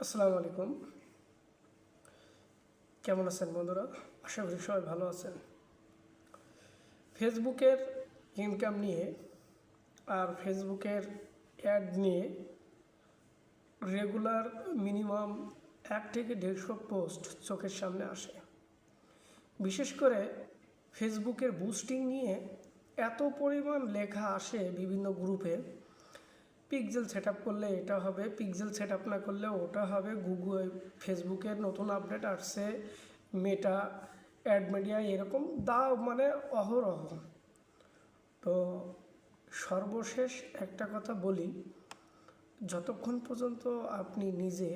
আসসালামু আলাইকুম। কেমন আছেন বন্ধুরা? আশা করি সবাই ভালো আছেন। ফেসবুকের ইনকাম নিয়ে আর ফেসবুকের অ্যাড নিয়ে রেগুলার মিনিমাম 1 থেকে 150 পোস্ট চোখের সামনে আসে। বিশেষ করে ফেসবুকের বুস্টিং নিয়ে এত পরিমাণ লেখা আসে বিভিন্ন গ্রুপে। পিক্সেল সেট আপ করলে এটা হবে, পিক্সেল সেট আপ না করলে ওটা হবে, গুগল ফেসবুকের নতুন আপডেট আসছে, মেটা অ্যাড মিডিয়া এরকম মানে অহরহ। তো সর্বশেষ একটা কথা বলি, যতক্ষণ পর্যন্ত আপনি নিজে,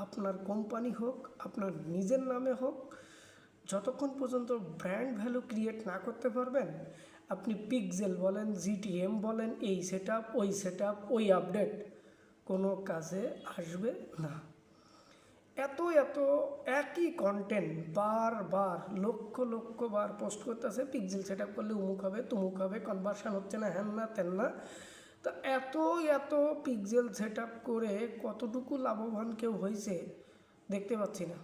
আপনার কোম্পানি হোক, আপনার নিজের নামে হোক, যতক্ষণ পর্যন্ত ব্র্যান্ড ভ্যালু ক্রিয়েট না করতে পারবেন, আপনি পিক্সেল বলেন, জিটিএম বলেন, এই সেট আপ, ওই আপডেট কোনো কাজে আসবে না। এত একই কন্টেন্ট বারবার লক্ষ বার পোস্ট করতেছে, পিক্সেল সেট আপ করলে উমুক হবে, তুমুক হবে, কনভার্সন হচ্ছে না, হ্যান না তেন না। তো এত পিক্সেল সেট আপ করে কতটুকু লাভবান কেউ হয়েছে দেখতে পাচ্ছি না।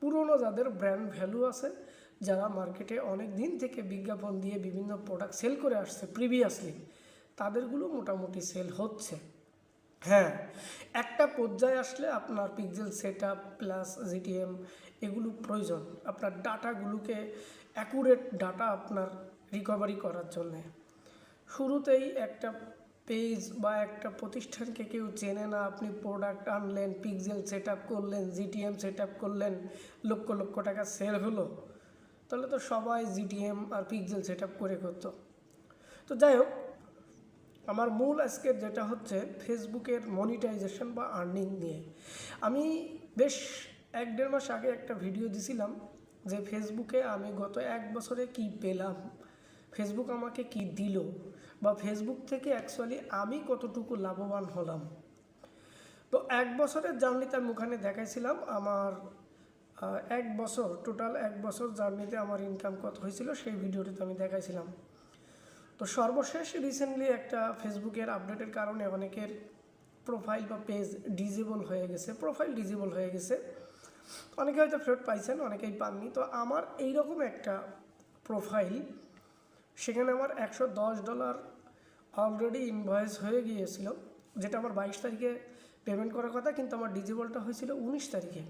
পুরনো যাদের ব্র্যান্ড ভ্যালু আছে, যারা মার্কেটে অনেক দিন থেকে বিজ্ঞাপন দিয়ে বিভিন্ন প্রোডাক্ট সেল করে আসছে প্রিভিয়াসলি, তাদেরগুলো মোটামুটি সেল হচ্ছে। হ্যাঁ, একটা পর্যায়ে আসলে আপনার pixel set up plus GTM এগুলো প্রয়োজন, আপনার ডাটাগুলোকে অ্যাকুরেট ডাটা আপনার রিকভারি করার জন্যে। শুরুতেই একটা পেজ বা একটা প্রতিষ্ঠানকে কেউ চেনে না, আপনি প্রোডাক্ট আনলেন, পিক্সেল সেট আপ করলেন, জিটিএম সেট আপ করলেন, লক্ষ টাকা সেল হলো, তাহলে তো সবাই জিটিএম আর পিক্সেল সেট আপ করে করতো। তো যাই হোক, আমার মূল আজকের যেটা হচ্ছে ফেসবুকের মনিটাইজেশন বা আর্নিং নিয়ে। আমি বেশ 1-1.5 মাস আগে একটা ভিডিও দিছিলাম যে ফেসবুকে আমি গত 1 বছরে কি পেলাম, ফেসবুক আমাকে কি দিল, বা ফেসবুক থেকে অ্যাকচুয়ালি আমি কতটুকু লাভবান হলাম। তো 1 বছরের জার্নিতে আমি ওখানে দেখাইছিলাম আমার 1 বছর, টোটাল 1 বছর জার্নিতে আমার ইনকাম কত হয়েছিল, সেই ভিডিওটিতে আমি দেখাইছিলাম। তো সর্বশেষ রিসেন্টলি একটা ফেসবুকের আপডেটের কারণে অনেকের প্রোফাইল বা পেজ ডিজেবল হয়ে গেছে, অনেকে হয়তো ফেরত পাইছেন, অনেকেই পাননি। তো আমার এইরকম একটা প্রোফাইল, সেখানে আমার $110 অলরেডি ইনভয়েস হয়ে গিয়েছিল, যেটা আমার 22 তারিখে পেমেন্ট করার কথা, কিন্তু আমার ডিজেবলটা হয়েছিল 19 তারিখে।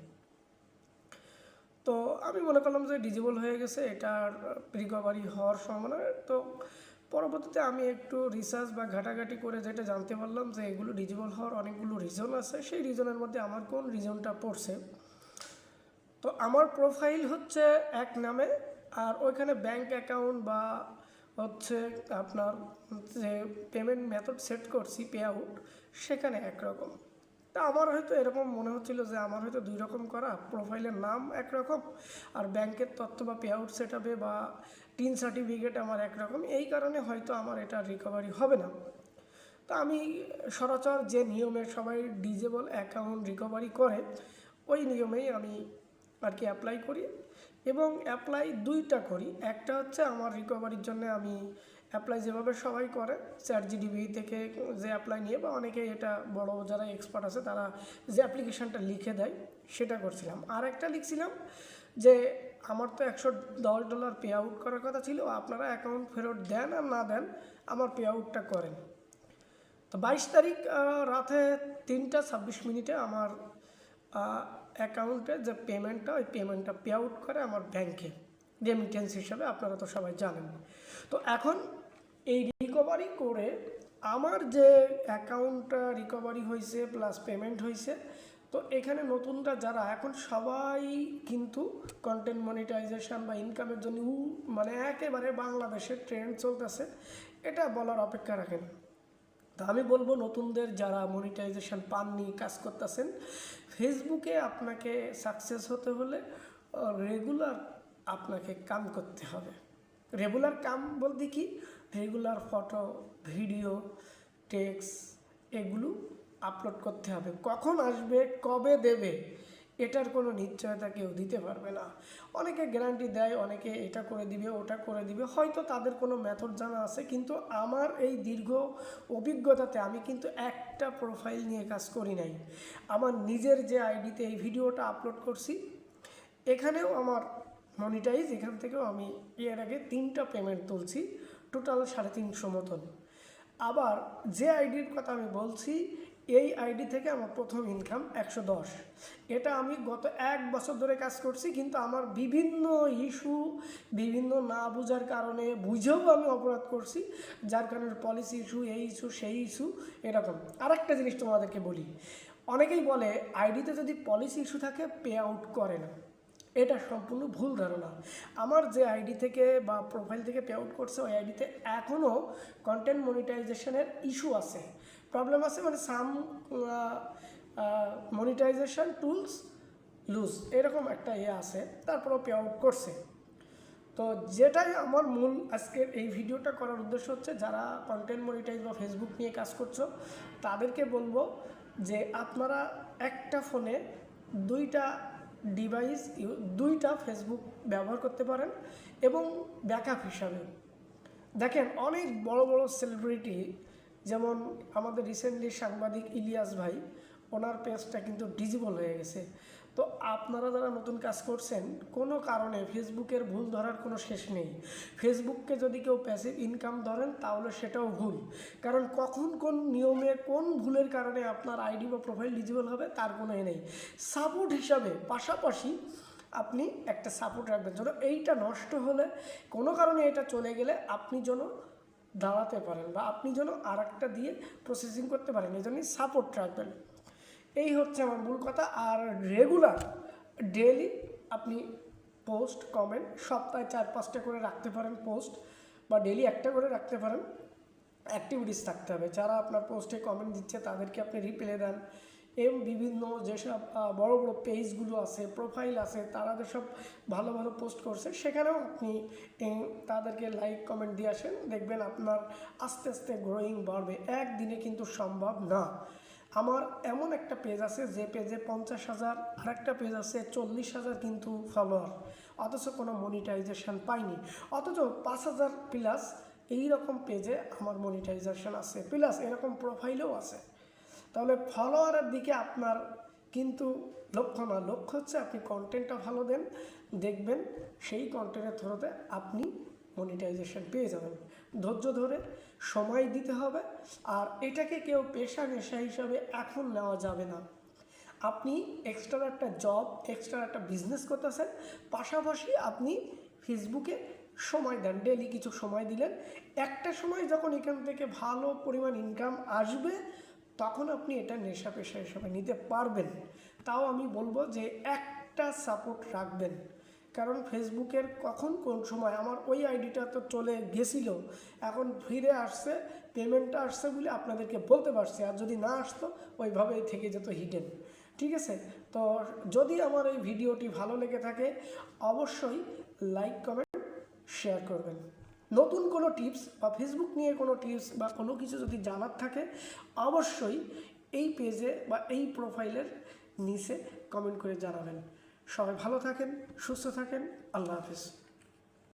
তো আমি মনে করলাম যে ডিজেবল হয়ে গেছে, এটার রিকভারি হওয়ার সম্ভাবনা। তো পরবর্তীতে আমি একটু রিসার্চ বা ঘাটাঘাটি করে যেটা জানতে পারলাম যে এগুলো ডিজেবল হওয়ার অনেকগুলো রিজন আছে, সেই রিজনের মধ্যে আমার কোন রিজনটা পড়ছে। তো আমার প্রোফাইল হচ্ছে এক নামে, আর ওইখানে ব্যাংক অ্যাকাউন্ট বা হচ্ছে আপনার যে পেমেন্ট মেথড সেট করছি পে আউট, সেখানে একরকম। তা আমার হয়তো এরকম মনে হচ্ছিল যে আমার হয়তো 2 রকম করা, প্রোফাইলের নাম একরকম আর ব্যাংকের তথ্য বা পে আউট সেট আপে বা টিন সার্টিফিকেট আমার একরকম, এই কারণে হয়তো আমার এটা রিকভারি হবে না। তা আমি সচরাচর যে নিয়মে সবাই ডিজেবল অ্যাকাউন্ট রিকভারি করে, ওই নিয়মেই আমি আর কি অ্যাপ্লাই করি, এবং অ্যাপ্লাই 2টা করি। একটা হচ্ছে আমার রিকভারির জন্য আমি অ্যাপ্লাই যেভাবে সবাই করে, চ্যাটজিপিটি থেকে যে অ্যাপ্লাই নিয়ে, বা অনেকে এটা বড় যারা এক্সপার্ট আছে তারা যে অ্যাপ্লিকেশানটা লিখে দেয় সেটা করছিলাম। আর একটা লিখছিলাম যে আমার তো $110 পে আউট করার কথা ছিল, আপনারা অ্যাকাউন্ট ফেরত দেন আর না দেন, আমার পে আউটটা করেন। তো 22 তারিখ রাতে 3:26 আমার অ্যাকাউন্টে যে পেমেন্টটা, ওই পেমেন্টটা পে আউট করে আমার ব্যাংকে রেমিটেন্স হিসাবে, আপনারা তো সবাই জানেন। তো এখন এই রিকভারি করে আমার যে অ্যাকাউন্টটা রিকভারি হয়েছে প্লাস পেমেন্ট হয়েছে, তো এখানে নতুনরা যারা এখন সবাই কিন্তু কন্টেন্ট মনিটাইজেশন বা ইনকামের জন্য মানে একেবারে বাংলাদেশের ট্রেন্ড চলতেছে, এটা বলার অপেক্ষা রাখেন। তো আমি বলবো নতুনদের যারা মনিটাইজেশন পাননি, কাজ করতেছেন, ফেসবুকে আপনাকে সাকসেস হতে হলে রেগুলার আপনাকে কাম করতে হবে। রেগুলার কাম বলতে কি, রেগুলার ফটো, ভিডিও, টেক্সট এগুলো আপলোড করতে হবে। কখন আসবে, কবে দেবে, এটার কোনো নিশ্চয়তা কেউ দিতে পারবে না। অনেকে গ্যারান্টি দেয়, অনেকে এটা করে দিবে ওটা করে দিবে, হয়তো তাদের কোনো মেথড জানা আছে, কিন্তু আমার এই দীর্ঘ অভিজ্ঞতাতে আমি কিন্তু একটা প্রোফাইল নিয়ে কাজ করি নাই। আমার নিজের যে আইডিতে এই ভিডিওটা আপলোড করছি, এখানেও আমার মনিটাইজ, এখান থেকেও আমি এর আগে 3টা পেমেন্ট তুলছি, টোটাল 350 মতন। আবার যে আইডির কথা আমি বলছি, এই আইডি থেকে আমার প্রথম ইনকাম 110। এটা আমি গত 1 বছর ধরে কাজ করছি, কিন্তু আমার বিভিন্ন ইস্যু, বিভিন্ন না বোঝার কারণে, বুঝেও আমি অপরাধ করছি, যার কারণে পলিসি ইস্যু, এই ইস্যু সেই ইস্যু এরকম। আরেকটা জিনিস তোমাদেরকে বলি, অনেকেই বলে আইডিতে যদি পলিসি ইস্যু থাকে পে আউট করে না। এটা সম্পূর্ণ ভুল ধারণা। আমার যে আইডি থেকে বা প্রোফাইল থেকে পে আউট করছে, ওই আইডিতে এখনও কন্টেন্ট মনিটাইজেশনের ইস্যু আছে, প্রবলেম আছে, মানে সাম মনিটাইজেশন টুলস লুজ, এরকম একটা আছে, তারপরেও পে আউট করছে। তো যেটাই আমার মূল আজকের এই ভিডিওটা করার উদ্দেশ্য হচ্ছে, যারা কন্টেন্ট মনিটাইজ বা ফেসবুক নিয়ে কাজ করছো তাদেরকে বলবো যে আপনারা একটা ফোনে 2টা ডিভাইস, 2টা ফেসবুক ব্যবহার করতে পারেন, এবং ব্যাকআপ হিসাবে দেখেন অনেক বড় বড় সেলিব্রিটি, যেমন আমাদের রিসেন্টলি সাংবাদিক ইলিয়াস ভাই, ওনার পেজটা কিন্তু ডিজেবল হয়ে গেছে। তো আপনারা যারা নতুন কাজ করছেন, কোনো কারণে ফেসবুকের ভুল ধরার কোনো শেষ নেই। ফেসবুককে যদি কেউ প্যাসিভ ইনকাম ধরেন তাহলে সেটাও ভুল, কারণ কখন কোন নিয়মে কোন ভুলের কারণে আপনার আইডি বা প্রোফাইল ডিজেবল হবে তার কোনো নেই। সাপোর্ট হিসাবে পাশাপাশি আপনি একটা সাপোর্ট রাখবেন, যেন এইটা নষ্ট হলে, কোনো কারণে এটা চলে গেলে আপনি যেন দাঁড়াতে পারেন, বা আপনি যেন আর একটা দিয়ে প্রসেসিং করতে পারেন, এই জন্যই সাপোর্ট রাখবেন। এই হচ্ছে আমার মূল কথা। আর রেগুলার ডেইলি আপনি পোস্ট, কমেন্ট, সপ্তাহে 4-5টা করে রাখতে পারেন পোস্ট, বা ডেইলি একটা করে রাখতে পারেন। অ্যাক্টিভিটিস থাকতে হবে, যারা আপনার পোস্টে কমেন্ট দিচ্ছে তাদেরকে আপনি রিপ্লাই দেন, এবং বিভিন্ন যেসব বড় বড় পেজগুলো আছে, প্রোফাইল আছে, তারা যেসব ভালো ভালো পোস্ট করছে সেখানেও আপনি তাদেরকে লাইক কমেন্ট দিয়ে আসেন, দেখবেন আপনার আস্তে আস্তে গ্রোয়িং বাড়বে। একদিনে কিন্তু সম্ভব না। আমার এমন একটা পেজ আছে যে পেজে 50,000, আর একটা পেজ আছে 40,000 কিন্তু ফলোয়ার, অথচ কোনো মনিটাইজেশন পাইনি, অথচ 5,000 প্লাস এইরকম পেজে আমার মনিটাইজেশন আছে, প্লাস এরকম প্রোফাইলও আছে। তাহলে ফলোয়ারের দিকে আপনার কিন্তু লক্ষ্য না, লক্ষ্য হচ্ছে আপনি কন্টেন্টটা ভালো দেন, দেখবেন সেই কন্টেন্টের থ্রুতে আপনি মনিটাইজেশন পেয়ে যাবেন। ধৈর্য ধরে সময় দিতে হবে, আর এটাকে কেউ পেশা নেশা হিসাবে এখন নেওয়া যাবে না। আপনি এক্সট্রা একটা জব, এক্সট্রা একটা বিজনেস করতেছেন, পাশাপাশি আপনি ফেসবুকে সময় দেন, ডেলি কিছু সময় দিলেন, একটা সময় যখন এখান থেকে ভালো পরিমাণ ইনকাম আসবে তখন আপনি এটা নেশা পেশা হিসাবে নিতে পারবেন। তাও আমি বলবো যে একটা সাপোর্ট রাখবেন, কারণ ফেসবুকের কখন কোন সময়, আমার ওই আইডিটা তো চলে গেছিলো, এখন ফিরে আসছে, পেমেন্টটা আসছে বলে আপনাদেরকে বলতে পারছি, আর যদি না আসতো ওইভাবেই থেকে যেত হিডেন। ঠিক আছে, তো যদি আমার এই ভিডিওটি ভালো লেগে থাকে অবশ্যই লাইক কমেন্ট শেয়ার করবেন। নতুন কোনো টিপস বা ফেসবুক নিয়ে কোনো টিপস বা কোনো কিছু যদি জানার থাকে অবশ্যই এই পেজে বা এই প্রোফাইলের নিচে কমেন্ট করে জানাবেন। সবাই ভালো থাকেন, সুস্থ থাকেন, আল্লাহ হাফেজ।